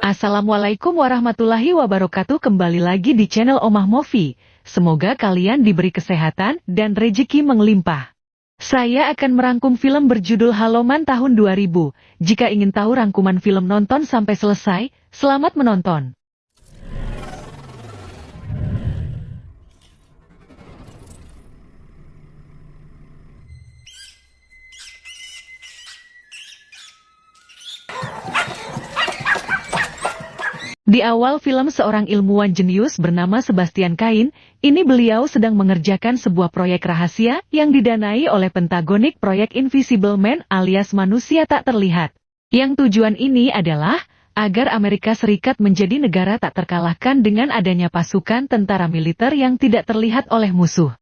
Assalamualaikum warahmatullahi wabarakatuh. Kembali lagi di channel Omah Movie. Semoga kalian diberi kesehatan dan rezeki melimpah. Saya akan merangkum film berjudul Haloman tahun 2000. Jika ingin tahu rangkuman film, nonton sampai selesai. Selamat menonton. Di awal film, seorang ilmuwan jenius bernama Sebastian Cain, ini beliau sedang mengerjakan sebuah proyek rahasia yang didanai oleh Pentagonik, proyek Invisible Man alias manusia tak terlihat. Yang tujuan ini adalah agar Amerika Serikat menjadi negara tak terkalahkan dengan adanya pasukan tentara militer yang tidak terlihat oleh musuh.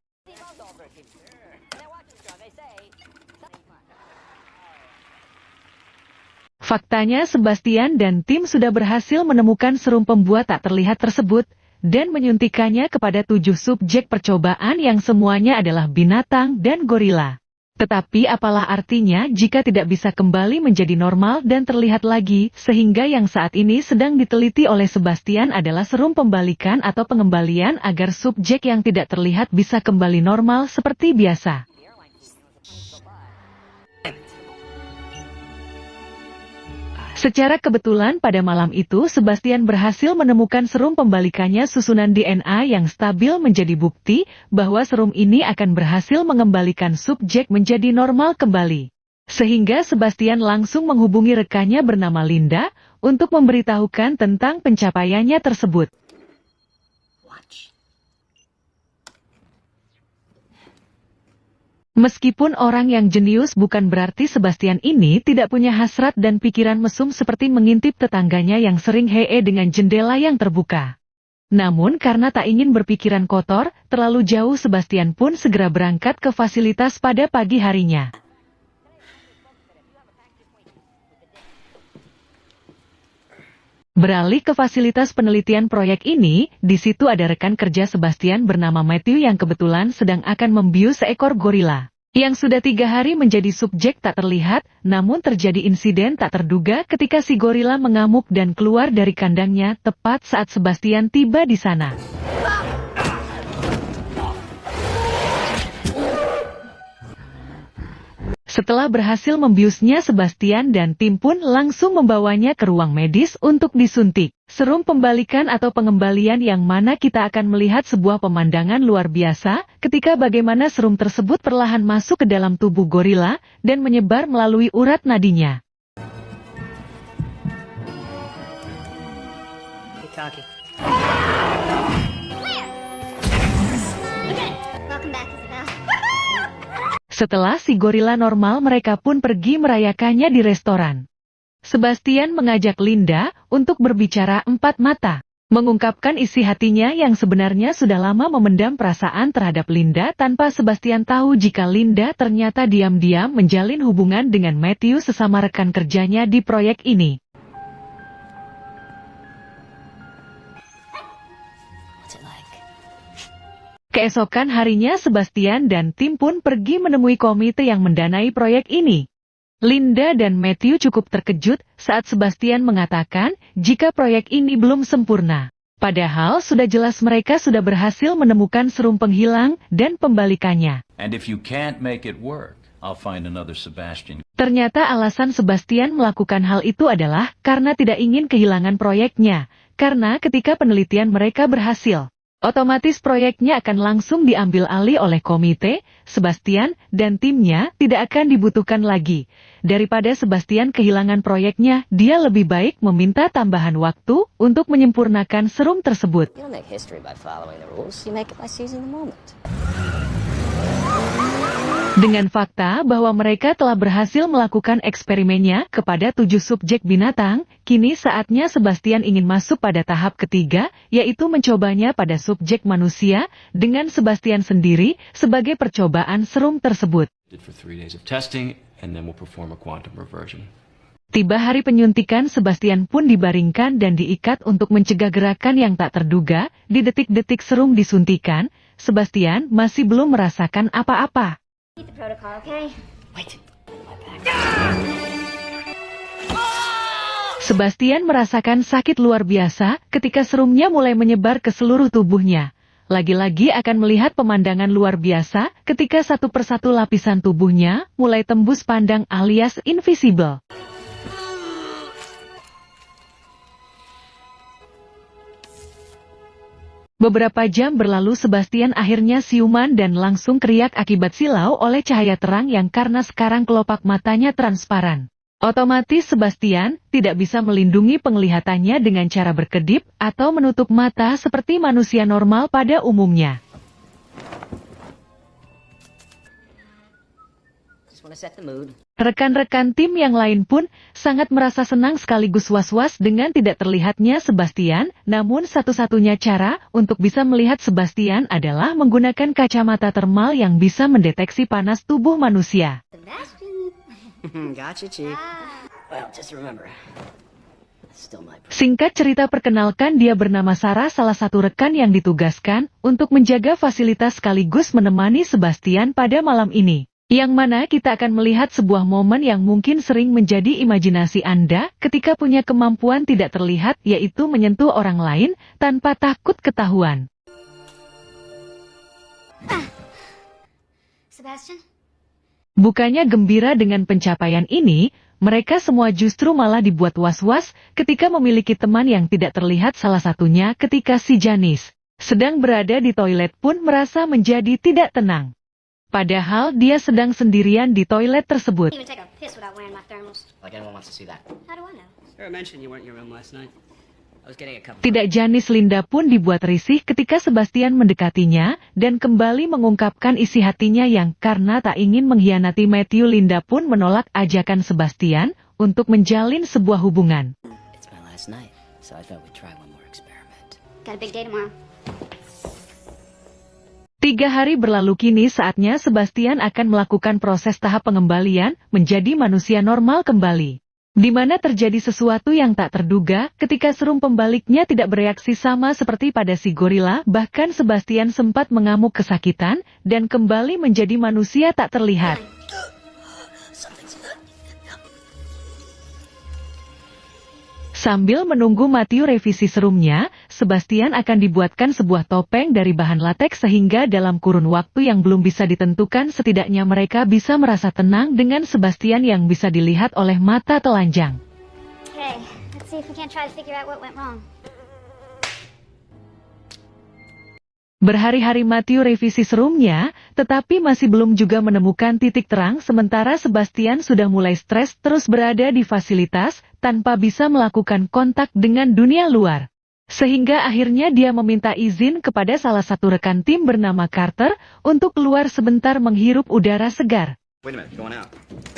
Faktanya, Sebastian dan tim sudah berhasil menemukan serum pembuat tak terlihat tersebut dan menyuntikannya kepada 7 subjek percobaan yang semuanya adalah binatang dan gorila. Tetapi apalah artinya jika tidak bisa kembali menjadi normal dan terlihat lagi, sehingga yang saat ini sedang diteliti oleh Sebastian adalah serum pembalikan atau pengembalian agar subjek yang tidak terlihat bisa kembali normal seperti biasa. Secara kebetulan pada malam itu Sebastian berhasil menemukan serum pembalikannya. Susunan DNA yang stabil menjadi bukti bahwa serum ini akan berhasil mengembalikan subjek menjadi normal kembali. Sehingga Sebastian langsung menghubungi rekannya bernama Linda untuk memberitahukan tentang pencapaiannya tersebut. Meskipun orang yang jenius, bukan berarti Sebastian ini tidak punya hasrat dan pikiran mesum seperti mengintip tetangganya yang sering hee dengan jendela yang terbuka. Namun karena tak ingin berpikiran kotor terlalu jauh, Sebastian pun segera berangkat ke fasilitas pada pagi harinya. Beralih ke fasilitas penelitian proyek ini, di situ ada rekan kerja Sebastian bernama Matthew yang kebetulan sedang akan membius seekor gorila yang sudah 3 hari menjadi subjek tak terlihat. Namun terjadi insiden tak terduga ketika si gorila mengamuk dan keluar dari kandangnya tepat saat Sebastian tiba di sana. Setelah berhasil membiusnya, Sebastian dan tim pun langsung membawanya ke ruang medis untuk disuntik serum pembalikan atau pengembalian, yang mana kita akan melihat sebuah pemandangan luar biasa ketika bagaimana serum tersebut perlahan masuk ke dalam tubuh gorila dan menyebar melalui urat nadinya. Setelah si gorila normal, mereka pun pergi merayakannya di restoran. Sebastian mengajak Linda untuk berbicara 4 mata, mengungkapkan isi hatinya yang sebenarnya sudah lama memendam perasaan terhadap Linda tanpa Sebastian tahu jika Linda ternyata diam-diam menjalin hubungan dengan Matthew, sesama rekan kerjanya di proyek ini. Keesokan harinya, Sebastian dan tim pun pergi menemui komite yang mendanai proyek ini. Linda dan Matthew cukup terkejut saat Sebastian mengatakan jika proyek ini belum sempurna. Padahal sudah jelas mereka sudah berhasil menemukan serum penghilang dan pembalikannya. Ternyata alasan Sebastian melakukan hal itu adalah karena tidak ingin kehilangan proyeknya. Karena ketika penelitian mereka berhasil, otomatis proyeknya akan langsung diambil alih oleh komite. Sebastian dan timnya tidak akan dibutuhkan lagi. Daripada Sebastian kehilangan proyeknya, dia lebih baik meminta tambahan waktu untuk menyempurnakan serum tersebut. Dengan fakta bahwa mereka telah berhasil melakukan eksperimennya kepada 7 subjek binatang, kini saatnya Sebastian ingin masuk pada tahap ketiga, yaitu mencobanya pada subjek manusia, dengan Sebastian sendiri sebagai percobaan serum tersebut. Tiba hari penyuntikan, Sebastian pun dibaringkan dan diikat untuk mencegah gerakan yang tak terduga. Di detik-detik serum disuntikan, Sebastian masih belum merasakan apa-apa. Keep the protocol, okay? Wait. My back. Sebastian merasakan sakit luar biasa ketika serumnya mulai menyebar ke seluruh tubuhnya. Lagi-lagi akan melihat pemandangan luar biasa ketika satu persatu lapisan tubuhnya mulai tembus pandang alias invisible. Beberapa jam berlalu Sebastian akhirnya siuman dan langsung keriak akibat silau oleh cahaya terang yang karena sekarang kelopak matanya transparan. Otomatis Sebastian tidak bisa melindungi penglihatannya dengan cara berkedip atau menutup mata seperti manusia normal pada umumnya. Rekan-rekan tim yang lain pun sangat merasa senang sekaligus was-was dengan tidak terlihatnya Sebastian, namun satu-satunya cara untuk bisa melihat Sebastian adalah menggunakan kacamata termal yang bisa mendeteksi panas tubuh manusia. Gotcha, Chief. Well, just remember, still my... Singkat cerita perkenalkan dia bernama Sarah, salah satu rekan yang ditugaskan untuk menjaga fasilitas sekaligus menemani Sebastian pada malam ini. Yang mana kita akan melihat sebuah momen yang mungkin sering menjadi imajinasi Anda ketika punya kemampuan tidak terlihat, yaitu menyentuh orang lain tanpa takut ketahuan. Sebastian? Bukannya gembira dengan pencapaian ini, mereka semua justru malah dibuat was-was ketika memiliki teman yang tidak terlihat, salah satunya ketika si Janice sedang berada di toilet pun merasa menjadi tidak tenang. Padahal dia sedang sendirian di toilet tersebut. Even take a piss without wearing my thermals. Like anyone wants to see that. How do I know? Sarah mentioned you weren't in your room last night. I was getting a cup of... Tidak Janice, Linda pun dibuat risih ketika Sebastian mendekatinya dan kembali mengungkapkan isi hatinya yang karena tak ingin mengkhianati Matthew, Linda pun menolak ajakan Sebastian untuk menjalin sebuah hubungan. It's my last night, so I thought we'd try one more experiment. Got a big day tomorrow. 3 hari berlalu, kini saatnya Sebastian akan melakukan proses tahap pengembalian menjadi manusia normal kembali. Di mana terjadi sesuatu yang tak terduga ketika serum pembaliknya tidak bereaksi sama seperti pada si gorila, bahkan Sebastian sempat mengamuk kesakitan dan kembali menjadi manusia tak terlihat. Sambil menunggu Matthew revisi serumnya, Sebastian akan dibuatkan sebuah topeng dari bahan lateks sehingga dalam kurun waktu yang belum bisa ditentukan setidaknya mereka bisa merasa tenang dengan Sebastian yang bisa dilihat oleh mata telanjang. Okay, let's see if we can't try to figure out what went wrong. Berhari-hari Matthew revisi serumnya, tetapi masih belum juga menemukan titik terang sementara Sebastian sudah mulai stres terus berada di fasilitas tanpa bisa melakukan kontak dengan dunia luar. Sehingga akhirnya dia meminta izin kepada salah satu rekan tim bernama Carter untuk keluar sebentar menghirup udara segar. Wait a minute, going out.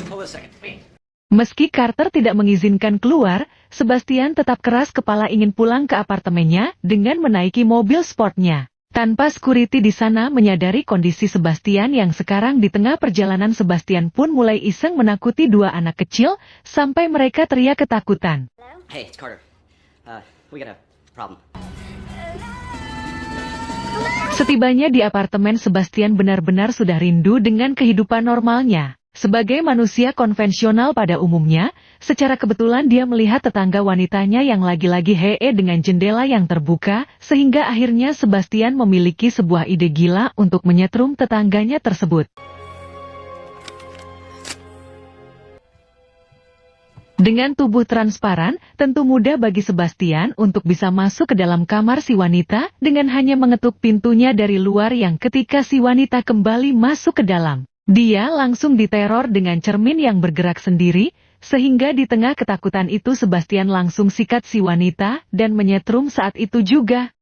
Hold a second. Wait. Meski Carter tidak mengizinkan keluar, Sebastian tetap keras kepala ingin pulang ke apartemennya dengan menaiki mobil sportnya. Tanpa security di sana menyadari kondisi Sebastian yang sekarang di tengah perjalanan, Sebastian pun mulai iseng menakuti 2 anak kecil sampai mereka teriak ketakutan. Hey, it's Carter. We got a problem. Setibanya di apartemen, Sebastian benar-benar sudah rindu dengan kehidupan normalnya. Sebagai manusia konvensional pada umumnya, secara kebetulan dia melihat tetangga wanitanya yang lagi-lagi hee dengan jendela yang terbuka, sehingga akhirnya Sebastian memiliki sebuah ide gila untuk menyetrum tetangganya tersebut. Dengan tubuh transparan, tentu mudah bagi Sebastian untuk bisa masuk ke dalam kamar si wanita dengan hanya mengetuk pintunya dari luar yang ketika si wanita kembali masuk ke dalam. Dia langsung diteror dengan cermin yang bergerak sendiri, sehingga di tengah ketakutan itu Sebastian langsung sikat si wanita dan menyetrum saat itu juga.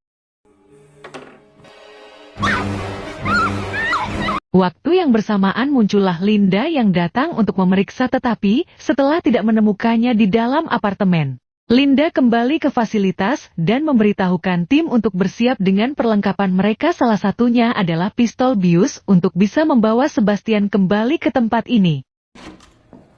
Waktu yang bersamaan muncullah Linda yang datang untuk memeriksa, tetapi setelah tidak menemukannya di dalam apartemen, Linda kembali ke fasilitas dan memberitahukan tim untuk bersiap dengan perlengkapan mereka, salah satunya adalah pistol bius untuk bisa membawa Sebastian kembali ke tempat ini.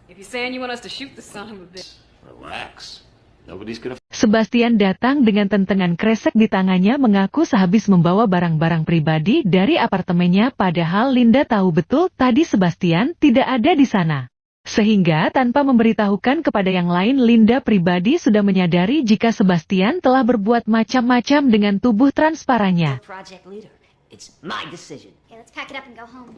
If you're saying you want us to shoot the son of a bitch. Relax. Nobody's gonna. Sebastian datang dengan tentengan kresek di tangannya mengaku sehabis membawa barang-barang pribadi dari apartemennya padahal Linda tahu betul tadi Sebastian tidak ada di sana. Sehingga tanpa memberitahukan kepada yang lain Linda pribadi sudah menyadari jika Sebastian telah berbuat macam-macam dengan tubuh transparannya. Project leader. It's my decision. Okay, let's pack it up and go home.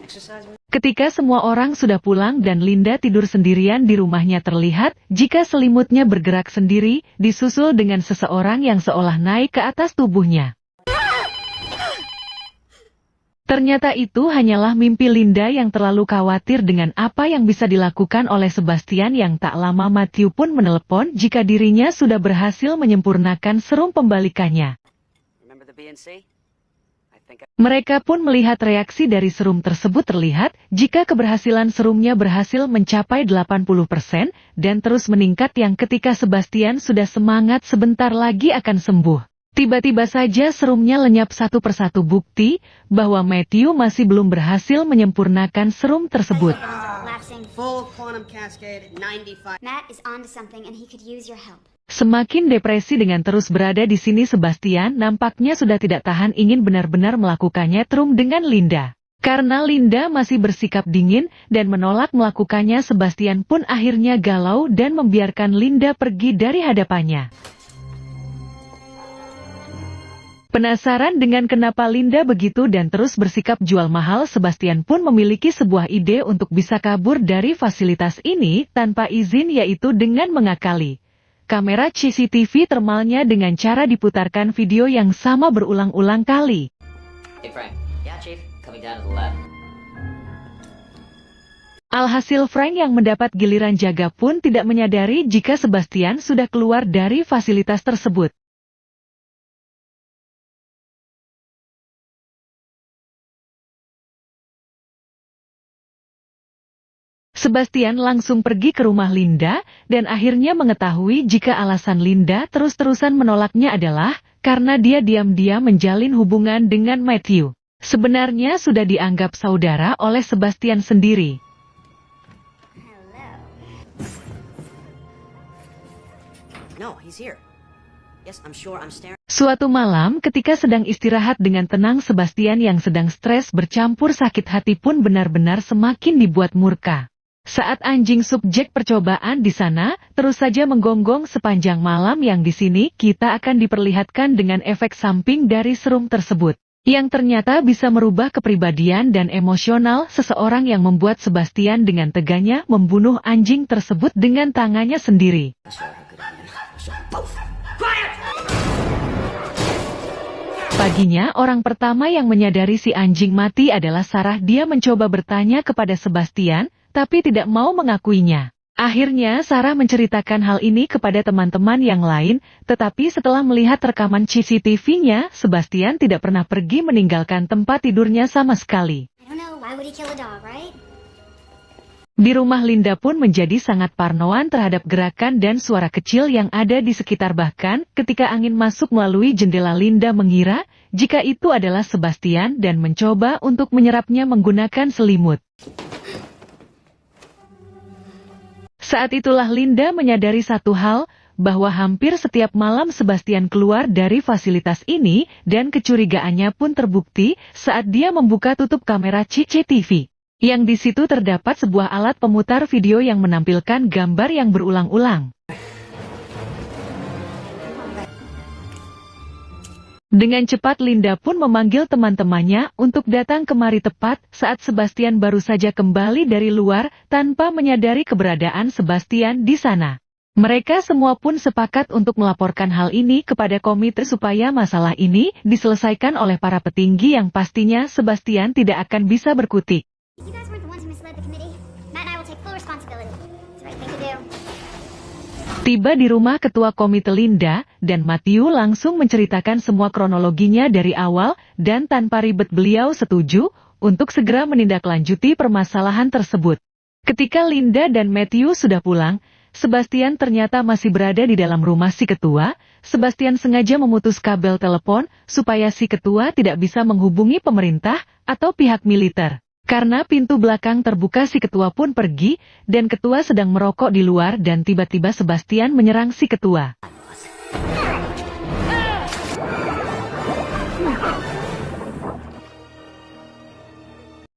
Exercise with Ketika semua orang sudah pulang dan Linda tidur sendirian di rumahnya terlihat jika selimutnya bergerak sendiri disusul dengan seseorang yang seolah naik ke atas tubuhnya. Ternyata itu hanyalah mimpi Linda yang terlalu khawatir dengan apa yang bisa dilakukan oleh Sebastian yang tak lama Matthew pun menelepon jika dirinya sudah berhasil menyempurnakan serum pembalikannya. remember the BNC? Mereka pun melihat reaksi dari serum tersebut terlihat jika keberhasilan serumnya berhasil mencapai 80% dan terus meningkat yang ketika Sebastian sudah semangat sebentar lagi akan sembuh. Tiba-tiba saja serumnya lenyap satu persatu bukti bahwa Matthew masih belum berhasil menyempurnakan serum tersebut. Collapsing. Full quantum cascade, 95. Matt is onto something and he could use your help. Semakin depresi dengan terus berada di sini Sebastian nampaknya sudah tidak tahan ingin benar-benar melakukannya trum dengan Linda. Karena Linda masih bersikap dingin dan menolak melakukannya Sebastian pun akhirnya galau dan membiarkan Linda pergi dari hadapannya. Penasaran dengan kenapa Linda begitu dan terus bersikap jual mahal Sebastian pun memiliki sebuah ide untuk bisa kabur dari fasilitas ini tanpa izin yaitu dengan mengakali kamera CCTV thermalnya dengan cara diputarkan video yang sama berulang-ulang kali. Hey Frank. Yeah, Chief. Coming down to the lab. Alhasil Frank yang mendapat giliran jaga pun tidak menyadari jika Sebastian sudah keluar dari fasilitas tersebut. Sebastian langsung pergi ke rumah Linda dan akhirnya mengetahui jika alasan Linda terus-terusan menolaknya adalah karena dia diam-diam menjalin hubungan dengan Matthew. Sebenarnya sudah dianggap saudara oleh Sebastian sendiri. No, he's here. Yes, I'm sure I'm staring. Suatu malam ketika sedang istirahat dengan tenang Sebastian yang sedang stres bercampur sakit hati pun benar-benar semakin dibuat murka. Saat anjing subjek percobaan di sana terus saja menggonggong sepanjang malam yang di sini kita akan diperlihatkan dengan efek samping dari serum tersebut. Yang ternyata bisa merubah kepribadian dan emosional seseorang yang membuat Sebastian dengan teganya membunuh anjing tersebut dengan tangannya sendiri. Paginya orang pertama yang menyadari si anjing mati adalah Sarah. Dia mencoba bertanya kepada Sebastian, tapi tidak mau mengakuinya. Akhirnya Sarah menceritakan hal ini kepada teman-teman yang lain, tetapi setelah melihat rekaman CCTV-nya, Sebastian tidak pernah pergi meninggalkan tempat tidurnya sama sekali. I don't know, why would he kill a dog, right? Di rumah Linda pun menjadi sangat parnoan terhadap gerakan dan suara kecil yang ada di sekitar bahkan ketika angin masuk melalui jendela Linda mengira jika itu adalah Sebastian dan mencoba untuk menyerapnya menggunakan selimut. Saat itulah Linda menyadari satu hal, bahwa hampir setiap malam Sebastian keluar dari fasilitas ini dan kecurigaannya pun terbukti saat dia membuka tutup kamera CCTV. Yang di situ terdapat sebuah alat pemutar video yang menampilkan gambar yang berulang-ulang. Dengan cepat Linda pun memanggil teman-temannya untuk datang kemari tepat saat Sebastian baru saja kembali dari luar tanpa menyadari keberadaan Sebastian di sana. Mereka semua pun sepakat untuk melaporkan hal ini kepada komite supaya masalah ini diselesaikan oleh para petinggi yang pastinya Sebastian tidak akan bisa berkutik. You guys weren't the ones who misled the committee. Matt and I will take full responsibility. It's the right thing to do. Tiba di rumah ketua komite Linda, dan Matthew langsung menceritakan semua kronologinya dari awal, dan tanpa ribet beliau setuju untuk segera menindaklanjuti permasalahan tersebut. Ketika Linda dan Matthew sudah pulang, Sebastian ternyata masih berada di dalam rumah si ketua. Sebastian sengaja memutus kabel telepon supaya si ketua tidak bisa menghubungi pemerintah atau pihak militer. Karena pintu belakang terbuka, si ketua pun pergi, dan ketua sedang merokok di luar dan tiba-tiba Sebastian menyerang si ketua.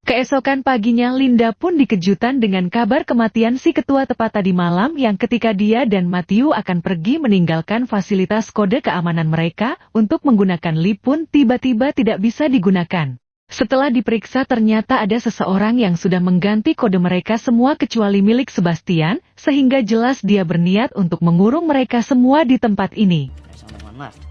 Keesokan paginya Linda pun dikejutkan dengan kabar kematian si ketua tepat tadi malam, yang ketika dia dan Matthew akan pergi meninggalkan fasilitas kode keamanan mereka untuk menggunakan lift pun tiba-tiba tidak bisa digunakan. Setelah diperiksa ternyata ada seseorang yang sudah mengganti kode mereka semua kecuali milik Sebastian, sehingga jelas dia berniat untuk mengurung mereka semua di tempat ini. There's only one left.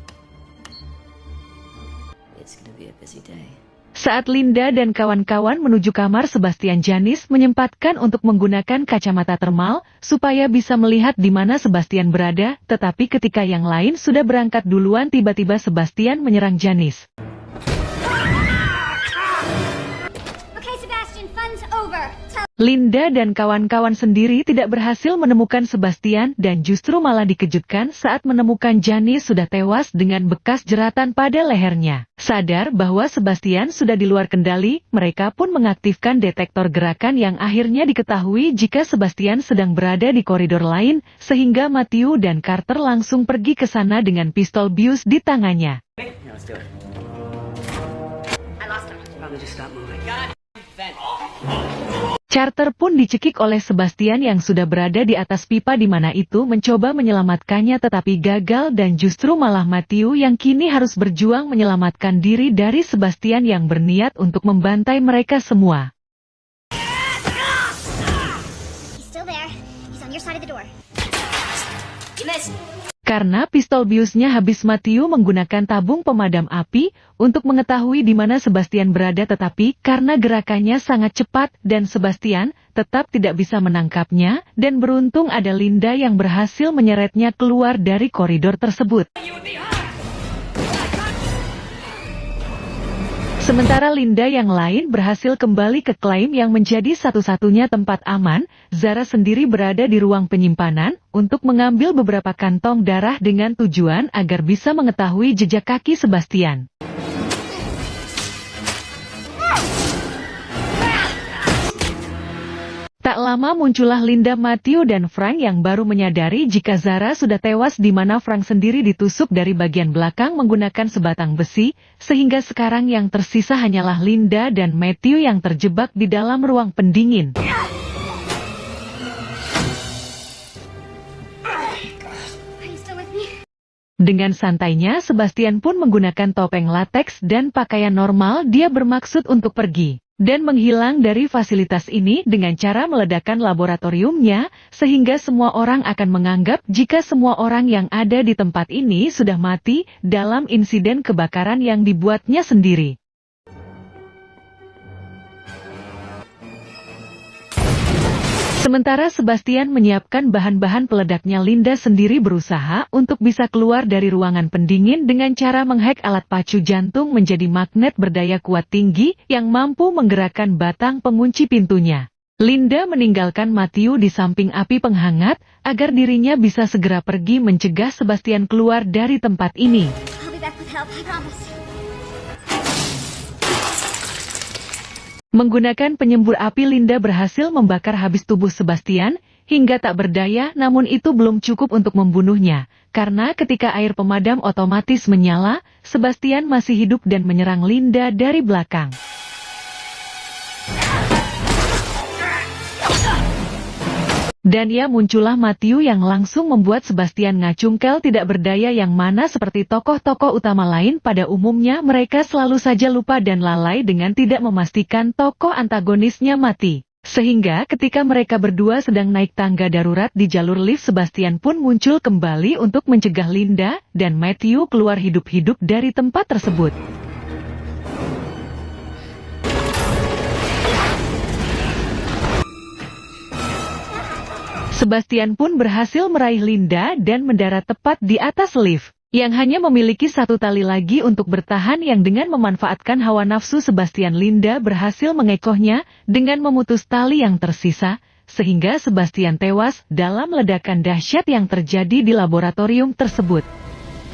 It's gonna be a busy day. Saat Linda dan kawan-kawan menuju kamar Sebastian, Janice menyempatkan untuk menggunakan kacamata termal supaya bisa melihat di mana Sebastian berada, tetapi ketika yang lain sudah berangkat duluan tiba-tiba Sebastian menyerang Janice. Okay, Sebastian, fun's over. Linda dan kawan-kawan sendiri tidak berhasil menemukan Sebastian dan justru malah dikejutkan saat menemukan Janice sudah tewas dengan bekas jeratan pada lehernya. Sadar bahwa Sebastian sudah di luar kendali, mereka pun mengaktifkan detektor gerakan yang akhirnya diketahui jika Sebastian sedang berada di koridor lain, sehingga Matthew dan Carter langsung pergi ke sana dengan pistol bius di tangannya. Yeah, let's do it. I lost him. Probably just stop moving. God, vent. Carter pun dicekik oleh Sebastian yang sudah berada di atas pipa di mana itu mencoba menyelamatkannya tetapi gagal dan justru malah Matthew yang kini harus berjuang menyelamatkan diri dari Sebastian yang berniat untuk membantai mereka semua. He's still there. He's on your side of the door. You missed. Karena pistol biusnya habis, Matthew menggunakan tabung pemadam api untuk mengetahui di mana Sebastian berada, tetapi karena gerakannya sangat cepat dan Sebastian tetap tidak bisa menangkapnya, dan beruntung ada Linda yang berhasil menyeretnya keluar dari koridor tersebut. Sementara Linda yang lain berhasil kembali ke klaim yang menjadi satu-satunya tempat aman. Zara sendiri berada di ruang penyimpanan untuk mengambil beberapa kantong darah dengan tujuan agar bisa mengetahui jejak kaki Sebastian. Tak lama muncullah Linda, Matthew, dan Frank yang baru menyadari jika Zara sudah tewas, di mana Frank sendiri ditusuk dari bagian belakang menggunakan sebatang besi, sehingga sekarang yang tersisa hanyalah Linda dan Matthew yang terjebak di dalam ruang pendingin. Are you still with me? Dengan santainya Sebastian pun menggunakan topeng lateks dan pakaian normal. Dia bermaksud untuk pergi dan menghilang dari fasilitas ini dengan cara meledakkan laboratoriumnya, sehingga semua orang akan menganggap jika semua orang yang ada di tempat ini sudah mati dalam insiden kebakaran yang dibuatnya sendiri. Sementara Sebastian menyiapkan bahan-bahan peledaknya, Linda sendiri berusaha untuk bisa keluar dari ruangan pendingin dengan cara menghack alat pacu jantung menjadi magnet berdaya kuat tinggi yang mampu menggerakkan batang pengunci pintunya. Linda meninggalkan Matthew di samping api penghangat agar dirinya bisa segera pergi mencegah Sebastian keluar dari tempat ini. I'll be back with help, I promise. Menggunakan penyembur api, Linda berhasil membakar habis tubuh Sebastian hingga tak berdaya, namun itu belum cukup untuk membunuhnya, karena ketika air pemadam otomatis menyala, Sebastian masih hidup dan menyerang Linda dari belakang. Dan ya, muncullah Matthew yang langsung membuat Sebastian ngacungkel tidak berdaya, yang mana seperti tokoh-tokoh utama lain pada umumnya mereka selalu saja lupa dan lalai dengan tidak memastikan tokoh antagonisnya mati. Sehingga ketika mereka berdua sedang naik tangga darurat di jalur lift, Sebastian pun muncul kembali untuk mencegah Linda dan Matthew keluar hidup-hidup dari tempat tersebut. Sebastian pun berhasil meraih Linda dan mendarat tepat di atas lift, yang hanya memiliki satu tali lagi untuk bertahan, yang dengan memanfaatkan hawa nafsu Sebastian, Linda berhasil mengekohnya dengan memutus tali yang tersisa, sehingga Sebastian tewas dalam ledakan dahsyat yang terjadi di laboratorium tersebut.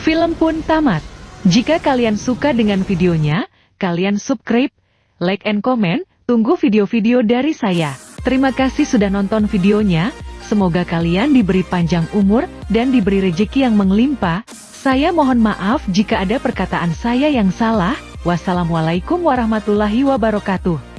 Film pun tamat. Jika kalian suka dengan videonya, kalian subscribe, like and comment, Tunggu video-video dari saya. Terima kasih sudah nonton videonya. Semoga kalian diberi panjang umur dan diberi rejeki yang melimpah. Saya mohon maaf jika ada perkataan saya yang salah. Wassalamualaikum warahmatullahi wabarakatuh.